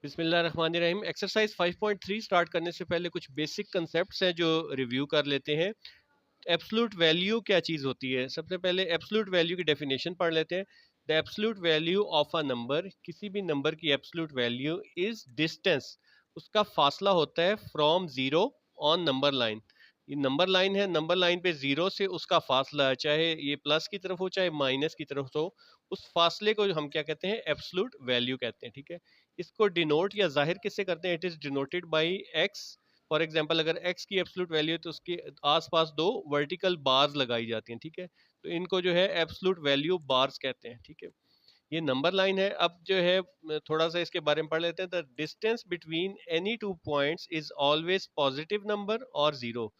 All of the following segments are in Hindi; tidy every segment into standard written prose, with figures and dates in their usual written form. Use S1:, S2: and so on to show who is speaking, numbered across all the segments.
S1: बिस्मिल्लाहिर्रहमानिर्रहीम। एक्सरसाइज 5.3 स्टार्ट करने से पहले कुछ बेसिक कंसेप्ट्स हैं जो रिव्यू कर लेते हैं। एब्सोल्यूट वैल्यू क्या चीज़ होती है? सबसे पहले एब्सोल्यूट वैल्यू की डेफिनेशन पढ़ लेते हैं। The absolute value of a number, किसी भी नंबर की एब्सोल्यूट वैल्यू इज डिस्टेंस, उसका फासला होता है from zero on number line. ये नंबर लाइन है, नंबर लाइन पे जीरो से उसका फासला है, चाहे ये प्लस की तरफ हो चाहे माइनस की तरफ हो, उस फासले को हम क्या कहते हैं? एब्सोल्यूट वैल्यू कहते हैं। ठीक है, इसको डिनोट या जाहिर किससे करते हैं? It is denoted by x. For example, अगर x की एब्सोल्यूट वैल्यू है तो उसके आसपास दो वर्टिकल बार्स लगाई जाती हैं। ठीक है, तो इनको जो है एब्सोल्यूट वैल्यू बार्स कहते हैं। ठीक है, ये नंबर लाइन है। अब जो है थोड़ा सा इसके बारे में पढ़ लेते हैं। The distance between any two points is always positive number और जीरो।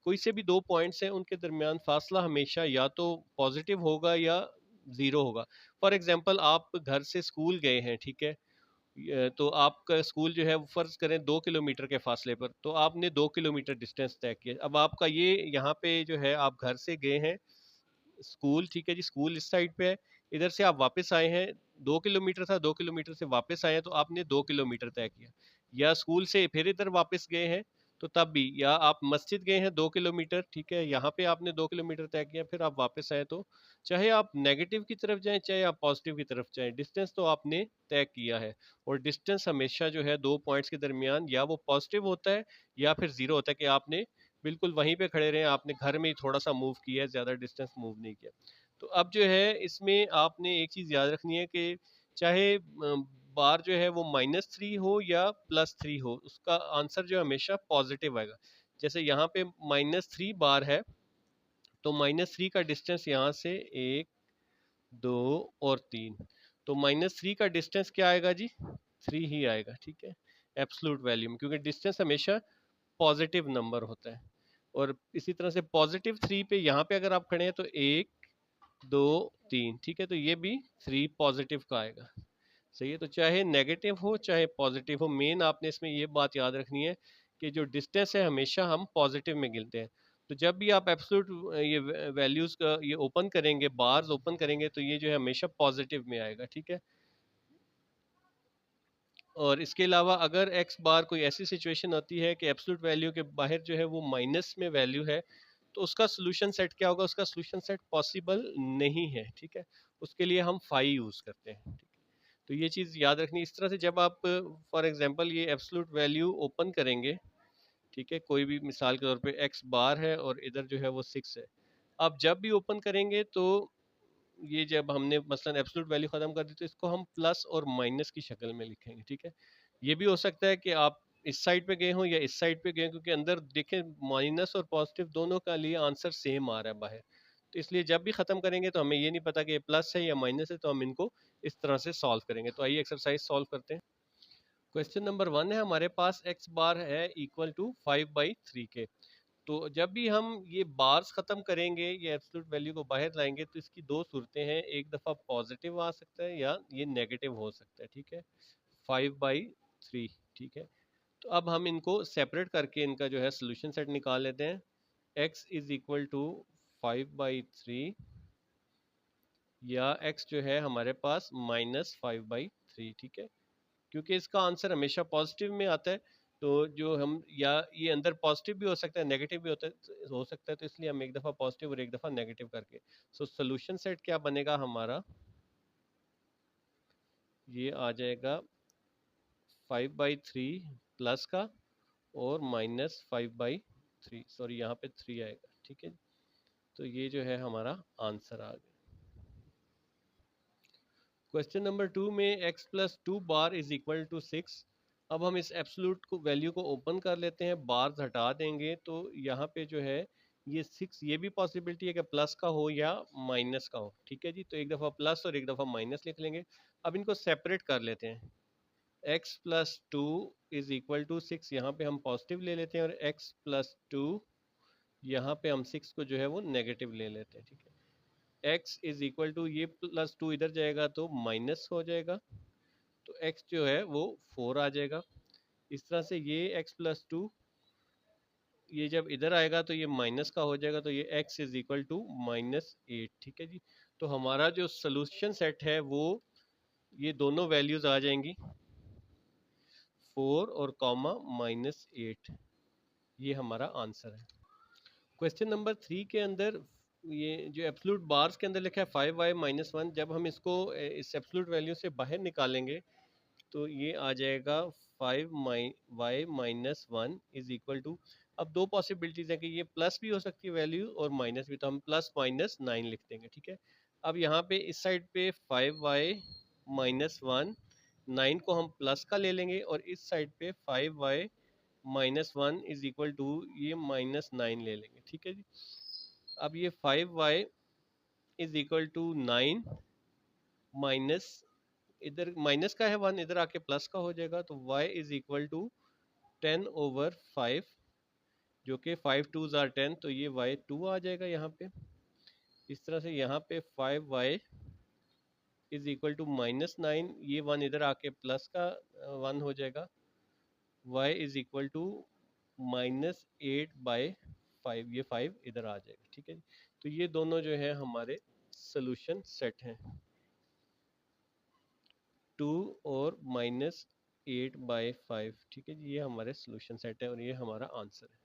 S1: कोई से भी दो पॉइंट्स हैं, उनके दरमियान फासला हमेशा या तो पॉजिटिव होगा या जीरो होगा। फॉर एग्जाम्पल, आप घर से स्कूल गए हैं, ठीक है, तो आपका स्कूल जो है वो फर्ज करें 2 किलोमीटर के फासले पर, तो आपने 2 किलोमीटर डिस्टेंस तय किया। अब आपका ये यहाँ पे जो है आप घर से गए हैं स्कूल, ठीक है जी, स्कूल इस साइड पे है, इधर से आप वापस आए हैं, 2 किलोमीटर था, 2 किलोमीटर से वापस आए हैं तो आपने 2 किलोमीटर तय किया। या स्कूल से फिर इधर वापस गए हैं तो तब भी, या आप मस्जिद गए हैं 2 किलोमीटर, ठीक है, यहाँ पे आपने 2 किलोमीटर तय किया, फिर आप वापस आए, तो चाहे आप नेगेटिव की तरफ जाएं चाहे आप पॉजिटिव की तरफ जाएं, डिस्टेंस तो आपने तय किया है। और डिस्टेंस हमेशा जो है दो पॉइंट्स के दरमियान या वो पॉजिटिव होता है या फिर जीरो होता है, कि आपने बिल्कुल वहीं पे खड़े रहे, आपने घर में ही थोड़ा सा मूव किया है, ज़्यादा डिस्टेंस मूव नहीं किया। तो अब जो है इसमें आपने एक चीज़ याद रखनी है कि चाहे बार जो है वो -3 हो या +3 हो, उसका आंसर जो हमेशा पॉजिटिव आएगा। जैसे यहाँ पे -3 बार है, तो -3 का डिस्टेंस यहाँ से 1 2 और 3, तो -3 का डिस्टेंस क्या आएगा जी? 3 ही आएगा। ठीक है, एब्सोल्यूट वैल्यू में, क्योंकि डिस्टेंस हमेशा पॉजिटिव नंबर होता है। और इसी तरह से +3 पे यहाँ पे अगर आप खड़े हैं तो 1 2 3, ठीक है, तो ये भी 3 पॉजिटिव का आएगा। सही है, तो चाहे नेगेटिव हो चाहे पॉजिटिव हो, मेन आपने इसमें ये बात याद रखनी है कि जो डिस्टेंस है हमेशा हम पॉजिटिव में गिनते हैं। तो जब भी आप एब्सोल्यूट ये वैल्यूज का ये ओपन करेंगे, बार्स ओपन करेंगे, तो ये जो है हमेशा पॉजिटिव में आएगा। ठीक है, और इसके अलावा अगर एक्स बार कोई ऐसी सिचुएशन होती है कि एब्सोल्यूट वैल्यू के बाहर जो है वो माइनस में वैल्यू है, तो उसका सोल्यूशन सेट क्या होगा? उसका सोल्यूशन सेट पॉसिबल नहीं है। ठीक है, उसके लिए हम फाई यूज करते हैं। ठीक है, तो ये चीज़ याद रखनी। इस तरह से जब आप फॉर एग्जांपल ये एब्सोल्यूट वैल्यू ओपन करेंगे, ठीक है, कोई भी मिसाल के तौर पे एक्स बार है और इधर जो है वो 6 है, आप जब भी ओपन करेंगे तो ये जब हमने मसलन एब्सोल्यूट वैल्यू खत्म कर दी तो इसको हम प्लस और माइनस की शक्ल में लिखेंगे। ठीक है, ये भी हो सकता है कि आप इस साइड पे गए हो या इस साइड पे गए, क्योंकि अंदर देखें माइनस और पॉजिटिव दोनों का लिए आंसर सेम आ रहा है बाहर, तो इसलिए जब भी खत्म करेंगे तो हमें ये नहीं पता कि ये प्लस है या माइनस है, तो हम इनको इस तरह से सॉल्व करेंगे। तो आइए एक्सरसाइज सॉल्व करते हैं। क्वेश्चन नंबर 1 है, हमारे पास एक्स बार है इक्वल टू 5/3 के। तो जब भी हम ये बार्स खत्म करेंगे, ये एब्सोल्यूट वैल्यू को बाहर लाएंगे, तो इसकी दो सूरतें हैं, एक दफ़ा पॉजिटिव आ सकता है या ये नेगेटिव हो सकता है। ठीक है, 5/3। ठीक है, तो अब हम इनको सेपरेट करके इनका जो है सोल्यूशन सेट निकाल लेते हैं। x इज इक्वल टू 5/3 या x जो है हमारे पास -5/3। ठीक है, क्योंकि इसका आंसर हमेशा पॉजिटिव में आता है, तो जो हम, या ये अंदर पॉजिटिव भी हो सकता है नेगेटिव भी हो सकता है, तो इसलिए हम एक दफ़ा पॉजिटिव और एक दफ़ा नेगेटिव करके, सो सोल्यूशन सेट क्या बनेगा हमारा? ये आ जाएगा 5/3 प्लस का और -5/3, सॉरी यहाँ पे 3 आएगा। ठीक है, तो ये जो है हमारा आंसर आ गया। क्वेश्चन नंबर 2 में x प्लस 2 बार इज इक्वल टू 6। अब हम इस एब्सोल्यूट को वैल्यू को ओपन कर लेते हैं, बार्स हटा देंगे, तो यहाँ पे जो है ये 6, ये भी पॉसिबिलिटी है कि प्लस का हो या माइनस का हो। ठीक है जी, तो एक दफ़ा प्लस और एक दफ़ा माइनस लिख लेंगे। अब इनको सेपरेट कर लेते हैं। x plus 2 is equal to 6, यहाँ पे हम पॉजिटिव ले लेते हैं, और x प्लस 2 यहाँ पे हम 6 को जो है वो नेगेटिव ले लेते हैं। ठीक है, x इज इक्वल टू, ये +2 इधर जाएगा तो माइनस हो जाएगा, तो x जो है वो 4 आ जाएगा। इस तरह से ये x प्लस 2, ये जब इधर आएगा तो ये माइनस का हो जाएगा, तो ये x इज इक्वल टू -8। ठीक है जी, तो हमारा जो सोल्यूशन सेट है वो ये दोनों वैल्यूज आ जाएंगी। 4 और कॉमा -8, ये हमारा आंसर है। क्वेश्चन नंबर 3 के अंदर ये जो एब्सोल्यूट बार्स के अंदर लिखा है 5y-1, जब हम इसको इस एब्सोल्यूट वैल्यू से बाहर निकालेंगे तो ये आ जाएगा 5y-1 इज इक्वल टू, अब दो पॉसिबिलिटीज है कि ये प्लस भी हो सकती है वैल्यू और माइनस भी, तो हम +-9 लिख देंगे, ठीक है। अब यहाँ पे इस साइड पे 5y-1, 9 को हम प्लस का ले लेंगे और इस साइड पे 5y-1 इज इक्वल टू ये -9 ले लेंगे, ठीक है जी। अब ये 5y इज इक्वल टू 9 माइनस, इधर माइनस का है 1, इधर आके प्लस का हो जाएगा, तो y इज इक्वल टू 10/5, जो कि 5 2s are 10, तो ये y 2 आ जाएगा यहाँ पे। इस तरह से यहाँ पे 5y इज इक्वल टू -9, ये 1 इधर आके प्लस का 1 हो जाएगा, y इज इक्वल टू -8/5, ये 5 इधर आ जाएगा, ठीक है। तो ये दोनों जो है हमारे सोल्यूशन सेट हैं, 2 और -8/5, ठीक है जी, ये हमारे सोल्यूशन सेट है और ये हमारा आंसर है।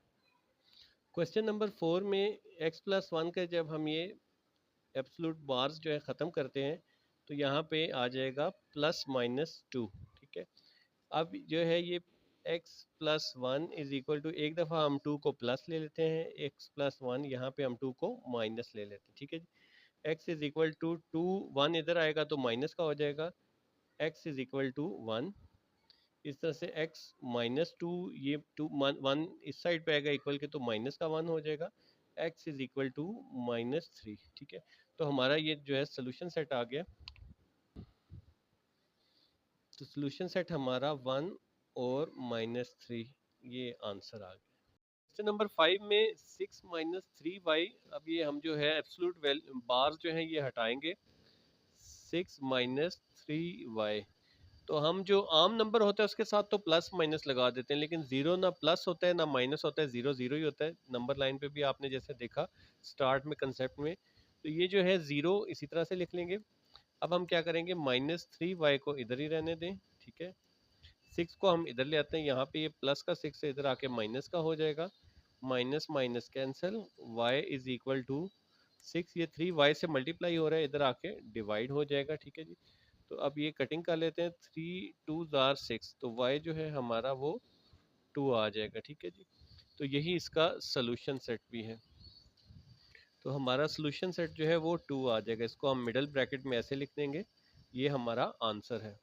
S1: क्वेश्चन नंबर 4 में x+1 का जब हम ये एब्सोल्यूट बार्स जो है ख़त्म करते हैं तो यहाँ पे आ जाएगा +-2, ठीक है। अब जो है ये x+1 इज इक्वल टू, एक दफ़ा हम 2 को प्लस ले लेते हैं, x+1 यहाँ पे हम 2 को माइनस ले लेते हैं, ठीक है जी। x इज इक्वल टू 2, 1 इधर आएगा तो माइनस का हो जाएगा, x इज इक्वल टू 1। इस तरह से x -2, ये 2 1 इस साइड पे आएगा इक्वल के, तो माइनस का 1 हो जाएगा, x इज इक्वल टू -3, ठीक है। तो हमारा ये जो है सोल्यूशन सेट आ गया, तो सोल्यूशन सेट हमारा 1 और -3, ये आंसर आ गया। क्वेश्चन नंबर 5 में 6 - 3y, अब ये हम जो है एब्सोल्यूट बार जो है ये हटाएंगे, 6 - 3y, तो हम जो आम नंबर होता है उसके साथ तो प्लस माइनस लगा देते हैं, लेकिन जीरो ना प्लस होता है ना माइनस होता है, जीरो जीरो ही होता है। नंबर लाइन पे भी आपने जैसे देखा स्टार्ट में कंसेप्ट में, तो ये जो है जीरो इसी तरह से लिख लेंगे। अब हम क्या करेंगे, -3y को इधर ही रहने दें, ठीक है। 6 को हम इधर ले आते हैं, यहाँ पे ये प्लस का 6 है, इधर आके माइनस का हो जाएगा, minus minus cancel, y is equal to 6, ये 3y से मल्टीप्लाई हो रहा है, इधर आके डिवाइड हो जाएगा, ठीक है जी। तो अब ये कटिंग कर लेते हैं, 3 2s are 6, तो y जो है हमारा वो 2 आ जाएगा, ठीक है जी। तो यही इसका सोल्यूशन सेट भी है, तो हमारा सोल्यूशन सेट जो है वो 2 आ जाएगा, इसको हम मिडल ब्रैकेट में ऐसे लिख देंगे, ये हमारा आंसर है।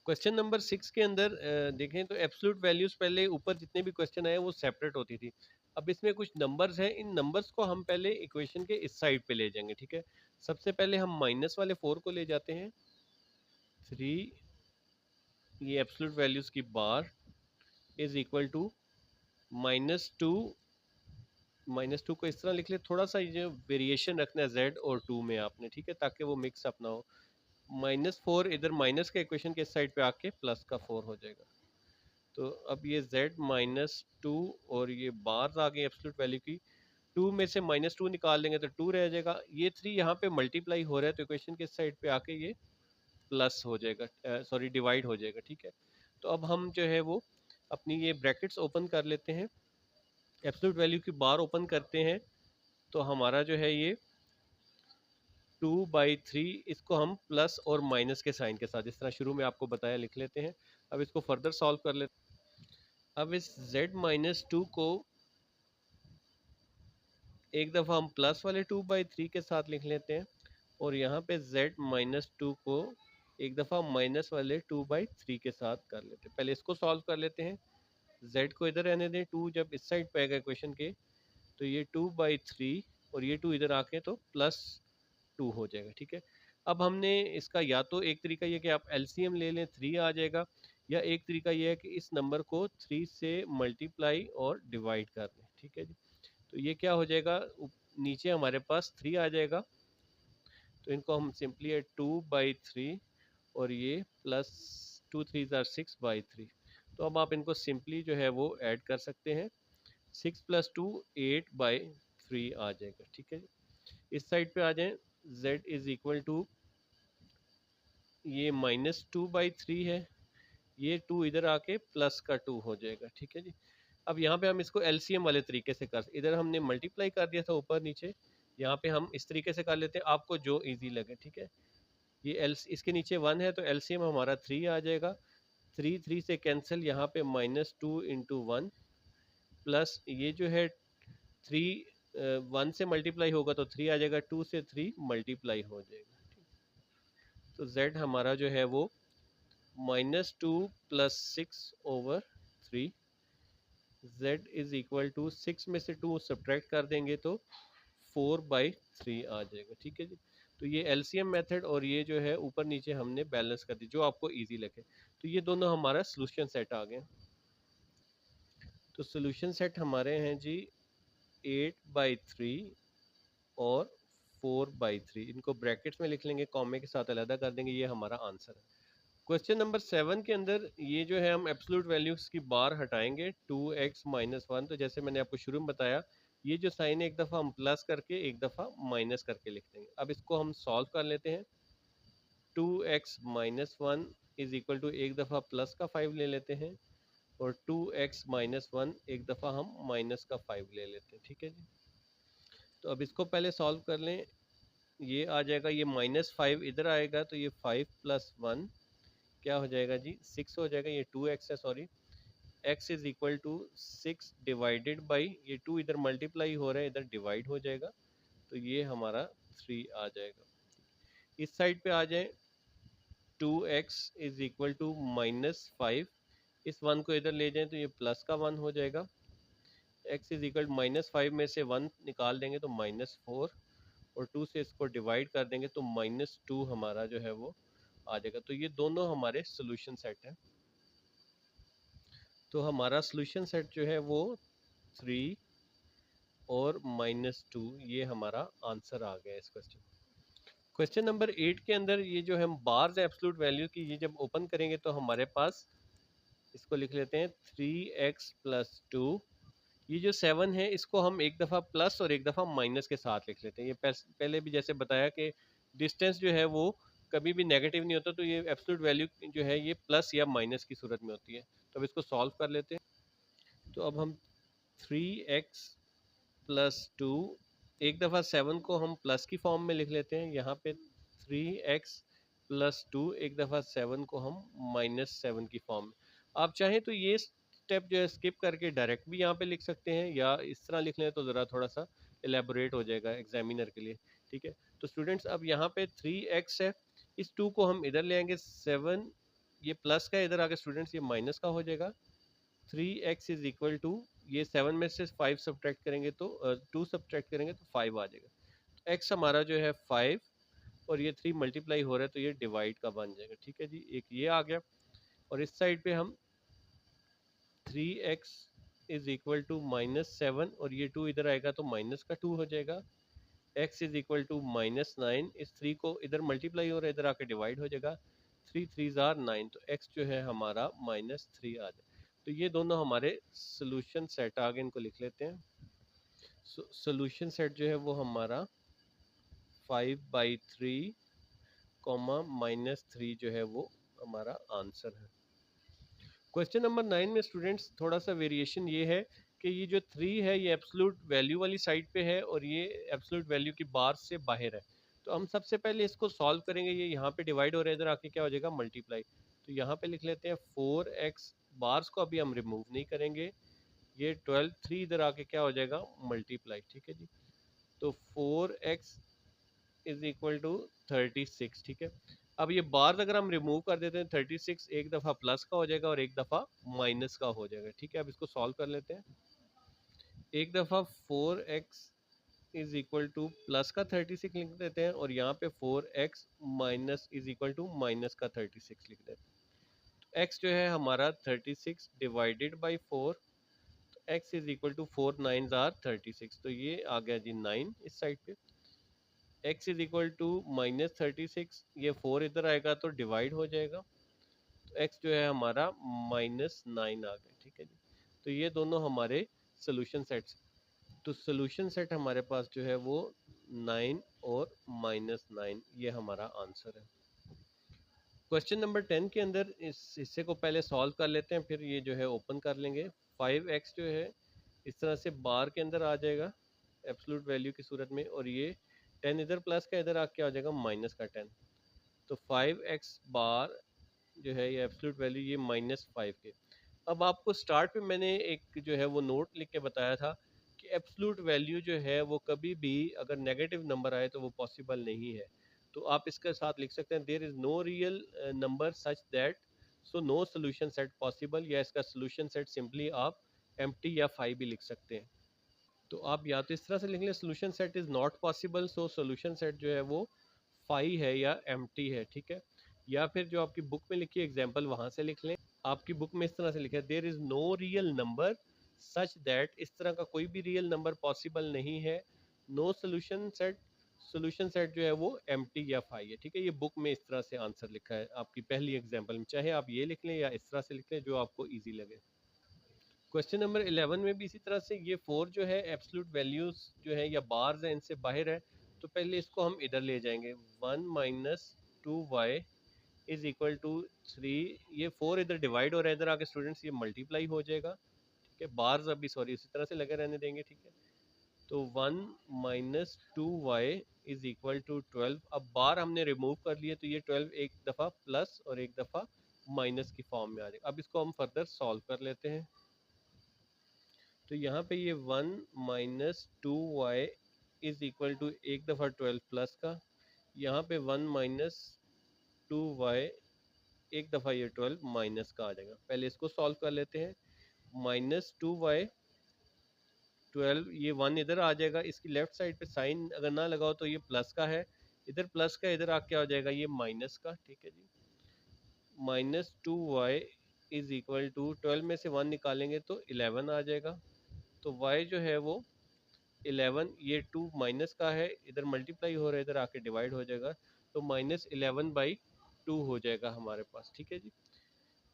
S1: क्वेश्चन नंबर 6 के अंदर देखें तो एब्सोल्यूट वैल्यूज पहले ऊपर जितने भी क्वेश्चन आए वो सेपरेट होती थी, अब इसमें कुछ नंबर्स हैं, इन नंबर्स को हम पहले इक्वेशन के इस साइड पे ले जाएंगे, ठीक है। सबसे पहले हम माइनस वाले 4 को ले जाते हैं, 3, ये एब्सोल्यूट वैल्यूज की बार इज इक्वल टू -2, -2 को इस तरह लिख ले, थोड़ा सा ये वेरिएशन रखना है z और 2 में आपने, ठीक है, ताकि वो मिक्स अप ना हो। -4 इधर माइनस का इक्वेशन के इस साइड पे आके प्लस का 4 हो जाएगा, तो अब ये z -2 और ये बार्स आ गई एब्सोल्यूट वैल्यू की, 2 में से -2 निकाल लेंगे तो 2 रह जाएगा, ये 3 यहाँ पे मल्टीप्लाई हो रहा है तो इक्वेशन के साइड पे आके ये प्लस हो जाएगा, सॉरी डिवाइड हो जाएगा, ठीक है। तो अब हम जो है वो अपनी ये ब्रैकेट्स ओपन कर लेते हैं, एब्सोल्यूट वैल्यू की बार ओपन करते हैं, तो हमारा जो है ये 2/3, इसको हम प्लस और माइनस के साइन के साथ जिस तरह शुरू में आपको बताया लिख लेते हैं। अब इसको फर्दर सॉल्व कर लेते हैं। अब इस z-2 को एक दफ़ा हम प्लस वाले 2/3 के साथ लिख लेते हैं, और यहाँ पे z-2 को एक दफ़ा माइनस वाले 2/3 के साथ कर लेते हैं। पहले इसको सॉल्व कर लेते हैं, z को इधर रहने दें, 2 जब इस साइड पे आएगा इक्वेशन के, तो ये 2/3 और ये 2 इधर आके तो +2 हो जाएगा, ठीक है। अब हमने इसका या तो एक तरीका ये कि आप एलसीएम ले लें, 3 आ जाएगा, या एक तरीका ये है कि इस नंबर को 3 से मल्टीप्लाई और डिवाइड कर दें, ठीक है जी। तो ये क्या हो जाएगा, नीचे हमारे पास 3 आ जाएगा, तो इनको हम सिंपली 2/3 और ये प्लस 2 3s are 6/3, तो अब आप इनको सिंपली जो है वो ऐड कर सकते हैं, 6 + 2 8/3 आ जाएगा, ठीक है। इस साइड पे आ जाएं, z इज इक्वल टू ये -2/3 है, ये 2 इधर आके प्लस का 2 हो जाएगा, ठीक है जी। अब यहाँ पे हम इसको एलसीएम वाले तरीके से कर, इधर हमने मल्टीप्लाई कर दिया था ऊपर नीचे, यहाँ पे हम इस तरीके से कर लेते हैं, आपको जो इजी लगे, ठीक है। ये एल इसके नीचे 1 है तो एलसीएम हमारा 3 आ जाएगा, 3 3 से कैंसिल, यहाँ पे -2 इंटू 1 प्लस ये जो है 3 1 से मल्टीप्लाई होगा तो 3 आ जाएगा, 2 से 3 मल्टीप्लाई हो जाएगा। तो z हमारा जो है वो -2 plus 6/3, z is equal to 6 में से 2 सब्ट्रैक्ट कर देंगे तो 4/3 आ जाएगा, ठीक है जी। तो ये एलसीएम मेथड और ये जो है ऊपर नीचे हमने बैलेंस कर दी, जो आपको इजी लगे। तो ये दोनों हमारा सोल्यूशन सेट आ गए। तो सोल्यूशन सेट हमारे हैं जी 8/3 और 4/3, इनको ब्रैकेट्स में लिख लेंगे, कॉमे के साथ अलग कर देंगे, ये हमारा आंसर है। क्वेश्चन नंबर 7 के अंदर ये जो है हम एब्सोल्यूट वैल्यूज की बार हटाएंगे 2x-1, तो जैसे मैंने आपको शुरू में बताया, ये जो साइन है एक दफ़ा हम प्लस करके एक दफ़ा माइनस करके लिख देंगे। अब इसको हम सॉल्व कर लेते हैं। 2x-1 इज इक्वल टू एक दफ़ा प्लस का 5 ले लेते हैं, और 2x-1 एक दफ़ा हम माइनस का 5 ले लेते हैं, ठीक है जी। तो अब इसको पहले सॉल्व कर लें, ये आ जाएगा, ये -5 इधर आएगा तो ये 5 + 1 क्या हो जाएगा जी 6 हो जाएगा, ये 2x है sorry, x is equal to 6 divided by, ये 2 इधर मल्टीप्लाई हो रहा है, इधर डिवाइड हो जाएगा, तो ये हमारा 3 आ जाएगा। इस साइड पे आ जाए, 2x इज इक्वल टू -5, इस 1 को इधर ले जाएं तो ये प्लस का 1 हो जाएगा, x इज इक्वल -5 में से 1 निकाल देंगे तो -4, और 2 से इसको डिवाइड कर देंगे तो -2 हमारा जो है वो आ जाएगा। तो ये दोनों हमारे सोल्यूशन सेट हैं। तो हमारा सोल्यूशन सेट जो है वो 3 और -2, ये हमारा आंसर आ गया इस क्वेश्चन। क्वेश्चन नंबर 8 के अंदर ये जो हम बार्स एब्सोल्यूट वैल्यू की, ये जब ओपन करेंगे तो हमारे पास, इसको लिख लेते हैं 3x + 2, ये जो 7 है इसको हम एक दफ़ा प्लस और एक दफ़ा माइनस के साथ लिख लेते हैं। ये पहले भी जैसे बताया कि डिस्टेंस जो है वो कभी भी नेगेटिव नहीं होता, तो ये एब्सोल्यूट वैल्यू जो है ये प्लस या माइनस की सूरत में होती है। तो अब इसको सॉल्व कर लेते हैं। तो अब हम 3x + 2, एक दफ़ा 7 को हम प्लस की फॉर्म में लिख लेते हैं, यहाँ पे 3x + 2, एक दफ़ा 7 को हम -7 की फॉर्म में। आप चाहें तो ये स्टेप जो है स्किप करके डायरेक्ट भी यहाँ पे लिख सकते हैं, या इस तरह लिख लें तो ज़रा थोड़ा सा एलेबोरेट हो जाएगा एग्जामिनर के लिए, ठीक है। तो स्टूडेंट्स अब यहाँ पे 3x है, इस 2 को हम इधर ले आएंगे, 7 ये प्लस का इधर आके स्टूडेंट्स ये माइनस का हो जाएगा, 3x इज इक्वल टू, ये 7 में से 5 सब्ट्रैक्ट करेंगे तो 2 सब्ट्रैक्ट करेंगे तो 5 आ जाएगा। तो x हमारा जो है 5, और ये 3 मल्टीप्लाई हो रहा है तो ये डिवाइड का बन जाएगा, ठीक है जी। एक ये आ गया, और इस साइड पे हम 3x इज इक्वल टू -7, और ये 2 इधर आएगा तो माइनस का 2 हो जाएगा, x इज इक्वल टू -9, इस 3 को इधर मल्टीप्लाई हो रहा है, इधर आके डिवाइड हो जाएगा, 3 3 आर 9, तो x जो है हमारा -3 आ जाए। तो ये दोनों हमारे सोल्यूशन सेट आ गए, इनको लिख लेते हैं। सोल्यूशन सेट जो है वो हमारा 5/3, -3 जो है वो हमारा आंसर है। क्वेश्चन नंबर 9 में स्टूडेंट्स थोड़ा सा वेरिएशन ये है कि ये जो 3 है ये एब्सोल्यूट वैल्यू वाली साइड पे है, और ये एब्सोल्यूट वैल्यू की बार से बाहर है। तो हम सबसे पहले इसको सॉल्व करेंगे, ये यहाँ पे डिवाइड हो रहा है, इधर आके क्या हो जाएगा मल्टीप्लाई। तो यहाँ पे लिख लेते हैं 4x, बार्स को अभी हम रिमूव नहीं करेंगे, ये 12, 3 इधर आके क्या हो जाएगा मल्टीप्लाई, ठीक है जी। तो 4x इज इक्वल टू 36, ठीक है। अब ये बार्स अगर हम रिमूव कर देते हैं, 36 एक दफ़ा प्लस का हो जाएगा और एक दफ़ा माइनस का हो जाएगा, ठीक है। अब इसको सॉल्व कर लेते हैं। एक दफ़ा 4x is equal two plus का 36 लिख देते हैं, और यहाँ पे 4x minus is equal to minus का 36 लिख देते हैं। तो x जो है हमारा 36 डिवाइडेड बाई 4, तो x is equal to 4 9 are 36, तो ये आ गया जी 9 इस साइड पे। x इज इक्वल टू -36, ये 4 इधर आएगा तो डिवाइड हो जाएगा, तो x जो है हमारा -9 आ गया, ठीक है जी। तो ये दोनों हमारे सोल्यूशन सेट्स। तो सोल्यूशन सेट हमारे पास जो है वो 9 और -9, ये हमारा आंसर है। क्वेश्चन नंबर 10 के अंदर इस हिस्से को पहले सॉल्व कर लेते हैं, फिर ये जो है ओपन कर लेंगे। 5x जो है इस तरह से बार के अंदर आ जाएगा एब्सोल्यूट वैल्यू की सूरत में, और ये 10 इधर प्लस का इधर आके आ जाएगा माइनस का 10। तो 5x बार जो है ये एब्सोल्यूट वैल्यू ये -5 के। अब आपको स्टार्ट पे मैंने एक जो है वो नोट लिख के बताया था कि एब्सोल्यूट वैल्यू जो है वो कभी भी अगर नेगेटिव नंबर आए तो वो पॉसिबल नहीं है। तो आप इसके साथ लिख सकते हैं there is no real number such that, so no solution set possible, या इसका सोल्यूशन सेट सिंपली आप एम्प्टी या 5 भी लिख सकते हैं। तो आप या तो इस तरह से लिख लें solution set is not possible, so solution set जो है वो 5 है या एम्प्टी है, ठीक है। या फिर जो आपकी बुक में लिखी एग्जाम्पल वहां से लिख लें। आपकी बुक में इस तरह से लिखा है there is no real number such that, इस तरह का कोई भी रियल नंबर पॉसिबल नहीं है। No solution set, solution set जो है वो एम्प्टी या 5 है, ठीक है। ये बुक में इस तरह से आंसर लिखा है आपकी पहली एग्जाम्पल में, चाहे आप ये लिख लें या इस तरह से लिख लें जो आपको ईजी लगे। क्वेश्चन नंबर 11 में भी इसी तरह से ये 4 जो है एब्सोल्यूट वैल्यूज जो है या बार्स है इनसे बाहर है, तो पहले इसको हम इधर ले जाएंगे। 1 minus 2y is equal to 3। ये 4 इधर डिवाइड हो रहा है, इधर आके स्टूडेंट्स ये मल्टीप्लाई हो जाएगा, ठीक है। बार्स अभी सॉरी इसी तरह से लगे रहने देंगे, ठीक है। तो 1 minus 2y is equal to 12। अब बार हमने रिमूव कर लिए तो ये 12 एक दफ़ा प्लस और एक दफ़ा माइनस की फॉर्म में आ जाएगा। अब इसको हम फर्दर सॉल्व कर लेते हैं। तो यहाँ पे ये 1 minus 2y is equal to एक दफ़ा 12 प्लस का, यहाँ पे 1 माइनस 2y एक दफ़ा ये 12 माइनस का आ जाएगा। पहले इसको सॉल्व कर लेते हैं। -2y 12, ये 1 इधर आ जाएगा, इसकी लेफ्ट साइड पे साइन अगर ना लगाओ तो ये प्लस का है, इधर प्लस का इधर आके आ जाएगा ये माइनस का, ठीक है जी। -2y इज इक्वल टू 12 में से 1 निकालेंगे तो 11 आ जाएगा। तो y जो है वो 11, ये 2 माइनस का है, इधर मल्टीप्लाई हो रहा है, इधर आके डिवाइड हो जाएगा, तो -11/2 हो जाएगा हमारे पास, ठीक है जी।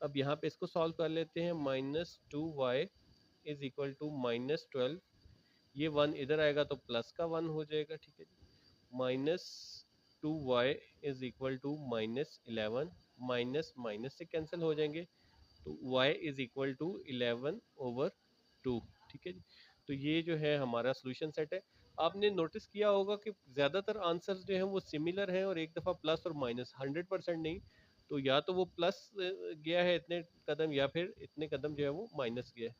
S1: अब यहाँ पे इसको सॉल्व कर लेते हैं। -2y इज इक्वल टू -12, ये 1 इधर आएगा तो प्लस का 1 हो जाएगा, ठीक है जी। -2y is equal to -11, minus minus से कैंसिल हो जाएंगे, तो y इज इक्वल टू 11/2, ठीक है जी। तो ये जो है हमारा सोल्यूशन सेट है। आपने नोटिस किया होगा कि ज़्यादातर आंसर्स जो हैं वो सिमिलर हैं, और एक दफ़ा प्लस और माइनस 100% नहीं, तो या तो वो प्लस गया है इतने कदम, या फिर इतने कदम जो है वो माइनस गया है।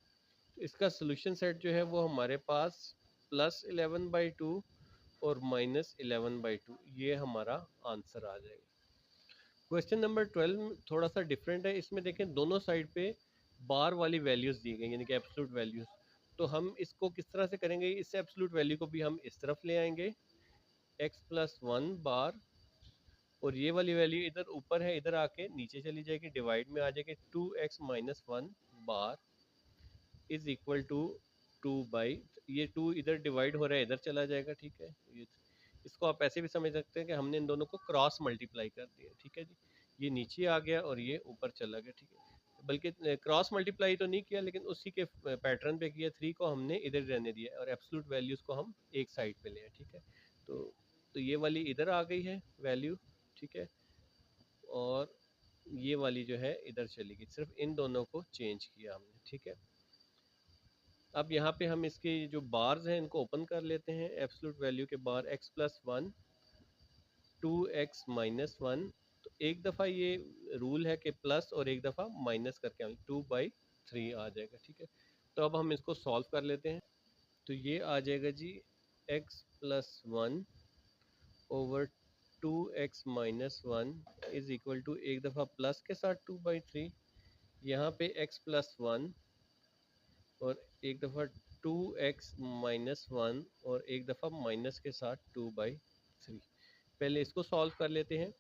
S1: तो इसका सोल्यूशन सेट जो है वो हमारे पास +11/2 और -11/2, ये हमारा आंसर आ जाएगा। क्वेश्चन नंबर 12 थोड़ा सा डिफरेंट है, इसमें देखें दोनों साइड पे बार वाली वैल्यूज दी गई, यानी कि एब्सोल्यूट वैल्यूज। तो हम इसको किस तरह से करेंगे, इस एब्सोल्यूट वैल्यू को भी हम इस तरफ ले आएंगे, x+1 बार, और ये वाली वैल्यू इधर ऊपर है, इधर आके नीचे चली जाएगी, डिवाइड में आ जाएगी। 2x-1 bar is equal to 2 ये 2 इधर डिवाइड हो रहा है, इधर चला जाएगा, ठीक है। ये इसको आप ऐसे भी समझ सकते हैं कि हमने इन दोनों को क्रॉस मल्टीप्लाई कर दिया, ठीक है जी। ये नीचे आ गया और ये ऊपर चला गया, ठीक है। बल्कि क्रॉस मल्टीप्लाई तो नहीं किया, लेकिन उसी के पैटर्न पे किया। 3 को हमने इधर रहने दिया और एब्सोल्यूट वैल्यूज को हम एक साइड पे ले आए, ठीक है। तो तो ये वाली इधर आ गई है वैल्यू, ठीक है, और ये वाली जो है इधर चली गई, सिर्फ इन दोनों को चेंज किया हमने, ठीक है। अब यहाँ पे हम इसके जो बार्स हैं इनको ओपन कर लेते हैं। एब्सोल्यूट वैल्यू के बार x+1, 2x-1, तो एक दफ़ा ये रूल है कि प्लस और एक दफ़ा माइनस करके हम 2/3 आ जाएगा, ठीक है। तो अब हम इसको सॉल्व कर लेते हैं। तो ये आ जाएगा जी x+1 over 2x-1 is equal to एक दफ़ा प्लस के साथ 2/3, यहाँ पे x+1 और एक दफ़ा 2x-1 और एक दफ़ा माइनस के साथ 2/3। पहले इसको सॉल्व कर लेते हैं।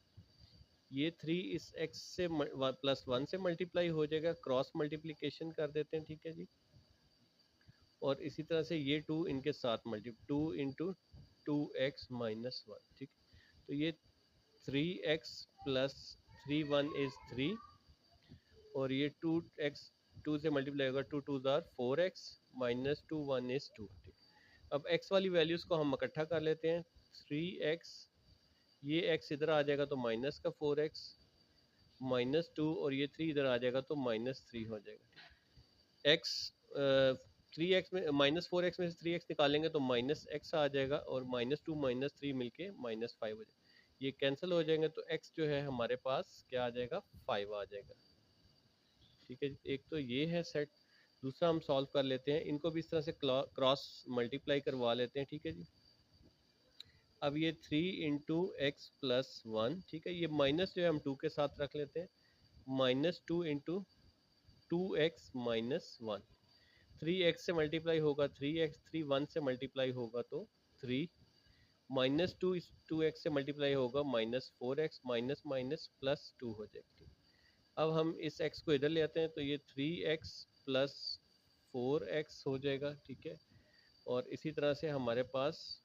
S1: ये 3 इस x से +1 से मल्टीप्लाई हो जाएगा, क्रॉस मल्टीप्लिकेशन कर देते हैं, ठीक है जी। और इसी तरह से ये 2 इनके साथ मल्टीप्लाई, 2 इंटू 2x-1, ठीक। तो ये 3x प्लस 3 1 इज 3, और ये 2x 2 से मल्टीप्लाई होगा, 2 2 ज़ार 4x, -2 1 इज 2, ठीक। अब x वाली वैल्यूज़ को हम इकट्ठा कर लेते हैं। 3x, ये x इधर आ जाएगा तो माइनस का 4x, -2 और ये 3 इधर आ जाएगा तो -3 हो जाएगा। x 3x में -4x में से 3x निकालेंगे तो -x आ जाएगा और -2 -3 मिलके -5 हो जाएगा। ये कैंसिल हो जाएंगे तो x जो है हमारे पास क्या आ जाएगा, 5 आ जाएगा। ठीक है, एक तो ये है सेट। दूसरा हम सॉल्व कर लेते हैं, इनको भी इस तरह से क्रॉस मल्टीप्लाई करवा लेते हैं। ठीक है जी, अब ये 3 इंटू एक्स प्लस 1, ठीक है, ये माइनस जो है हम 2 के साथ रख लेते हैं, -2 इंटू 2x -1। 3x से मल्टीप्लाई होगा 3x, 3 1 से मल्टीप्लाई होगा तो 3, -2 इस 2x से मल्टीप्लाई होगा -4x, माइनस माइनस प्लस 2 हो जाएगा। अब हम इस x को इधर ले आते हैं तो ये 3x प्लस 4x हो जाएगा। ठीक है, और इसी तरह से हमारे पास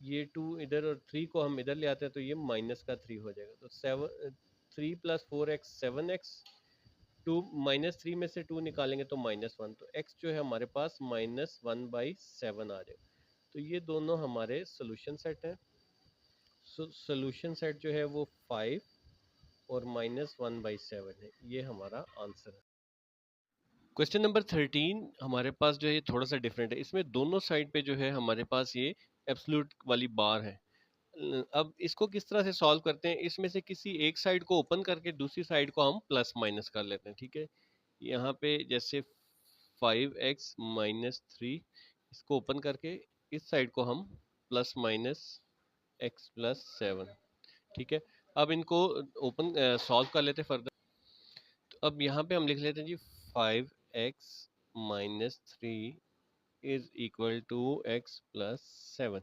S1: ये 2 इधर और 3 को हम इधर ले आते हैं तो ये -3 हो जाएगा। तो 3 प्लस 4x 7x, 2 -3 में से 2 निकालेंगे तो -1, तो x जो है हमारे पास -1/7 आ जाएगा। तो ये दोनों हमारे सोल्यूशन सेट हैं। सोल्यूशन सेट जो है वो 5 और -1/7 है। ये हमारा आंसर है। क्वेश्चन नंबर 13 हमारे पास जो है ये थोड़ा सा डिफरेंट है। इसमें दोनों साइड पे जो है हमारे पास ये एब्सोल्यूट वाली बार है। अब इसको किस तरह से सॉल्व करते हैं, इसमें से किसी एक साइड को ओपन करके दूसरी साइड को हम प्लस माइनस कर लेते हैं। ठीक है, यहाँ पे जैसे 5x-3, इसको ओपन करके इस साइड को हम प्लस माइनस x+7। ठीक है, अब इनको ओपन सॉल्व कर लेते हैं फर्दर। तो अब यहाँ पे हम लिख लेते हैं जी 5x-3 is equal to x+7।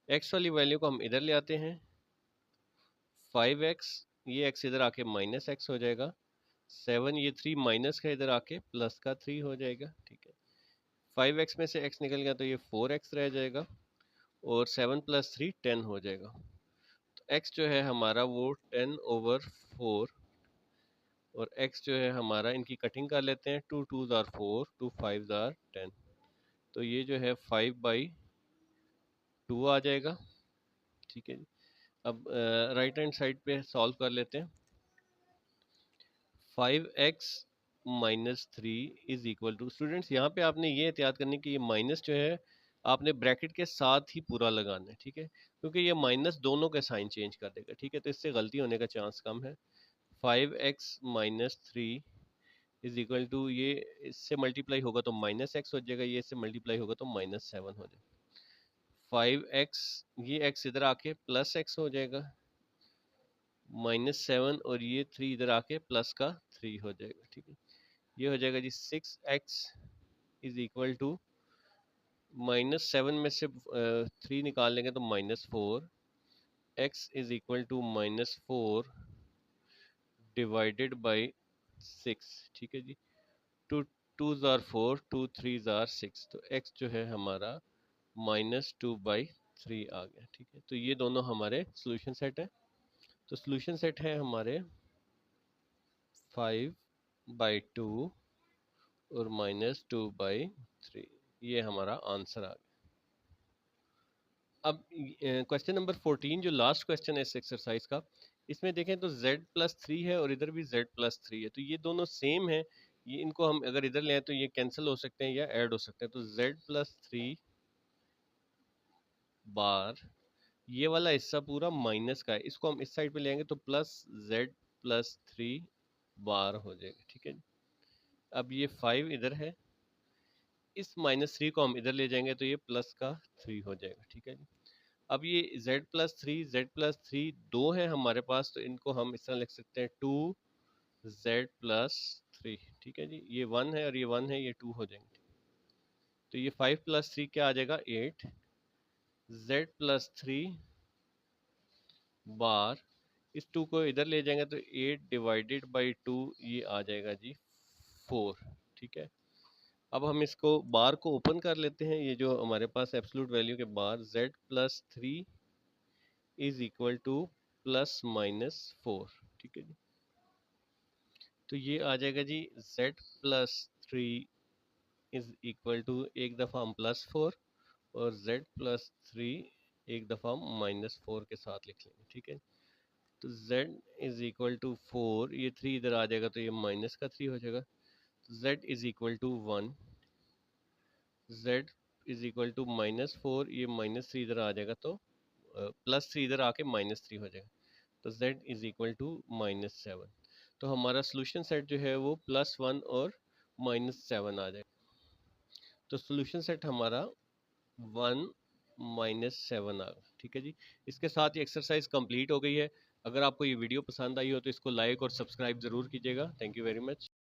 S1: x वाली वैल्यू को हम इधर ले आते हैं, 5x, ये x इधर आके -x हो जाएगा, 7 ये 3 माइनस का इधर आके प्लस का 3 हो जाएगा। ठीक है, 5x में से x निकल गया तो ये 4x रह जाएगा और 7 + 3 10 हो जाएगा। तो x जो है हमारा वो 10/4, और x जो है हमारा, इनकी कटिंग कर लेते हैं, 2 2s are 4, 2 5s are 10, तो ये जो है 5/2 आ जाएगा। ठीक है जी, अब राइट हैंड साइड पे सॉल्व कर लेते हैं। 5x-3 is equal to, students यहाँ पे आपने ये एहतियात करनी कि ये माइनस जो है आपने ब्रैकेट के साथ ही पूरा लगाना है। ठीक है, क्योंकि ये माइनस दोनों के साइन चेंज कर देगा। ठीक है, तो इससे गलती होने का चांस कम है। 5x-3 इज इक्वल टू, ये इससे मल्टीप्लाई होगा तो -x हो जाएगा, ये इससे मल्टीप्लाई होगा तो -7 हो जाएगा। 5x, ये x इधर आके प्लस x हो जाएगा, -7, और ये 3 इधर आके प्लस का 3 हो जाएगा। ठीक है, ये हो जाएगा जी 6x इज इक्वल टू, -7 में से 3 निकाल लेंगे तो -4, x is equal to -4 divided by 6। ठीक है जी, 2 2s are 4, 2 3s are 6, तो x जो है हमारा -2/3 आ गया। ठीक है, तो ये दोनों हमारे सोल्यूशन सेट है। तो सोल्यूशन सेट है हमारे 5/2 और -2/3, ये हमारा आंसर आ गया। अब क्वेश्चन नंबर 14 जो लास्ट क्वेश्चन है इस एक्सरसाइज का, इसमें देखें तो z+3 है और इधर भी z+3 है, तो ये दोनों सेम है। ये इनको हम अगर इधर ले आए तो ये कैंसिल हो सकते हैं या ऐड हो सकते हैं। तो z+3 बार, ये वाला हिस्सा पूरा माइनस का है, इसको हम इस साइड पे ले आएंगे तो +z+3 बार हो जाएगा। ठीक है, अब ये 5 इधर है, इस -3 को हम इधर ले जाएंगे तो ये प्लस का 3 हो जाएगा। ठीक है जी, अब ये z+3 दो है हमारे पास, तो इनको हम इस तरह लिख सकते हैं 2z+3। ठीक है जी, ये 1 है और ये 1 है, ये 2 हो जाएंगे। तो ये 5 + 3 क्या आ जाएगा, 8, z+3 बार, इस 2 को इधर ले जाएंगे तो 8 डिवाइडेड बाई 2, ये आ जाएगा जी 4। ठीक है, अब हम इसको बार को ओपन कर लेते हैं। ये जो हमारे पास एब्सोल्यूट वैल्यू के बार z+3 इज इक्वल टू +-4। ठीक है जी, तो ये आ जाएगा जी z+3 इज इक्वल टू, एक दफ़ा हम +4 और z+3 एक दफ़ा हम -4 के साथ लिख लेंगे। ठीक है, तो z इज इक्वल टू 4, ये 3 इधर आ जाएगा तो ये माइनस का 3 हो जाएगा। z is equal to 1, z is equal to -4, ये -3 इधर आ जाएगा तो +3 इधर आके -3 हो जाएगा, तो z इज इक्वल टू -7। तो हमारा सोल्यूशन सेट जो है वो +1 और -7 आ जाएगा। तो सोल्यूशन सेट हमारा 1 -7 आ गया। ठीक है जी, इसके साथ ये एक्सरसाइज कंप्लीट हो गई है। अगर आपको ये वीडियो पसंद आई हो तो इसको लाइक और सब्सक्राइब ज़रूर कीजिएगा। Thank you very much.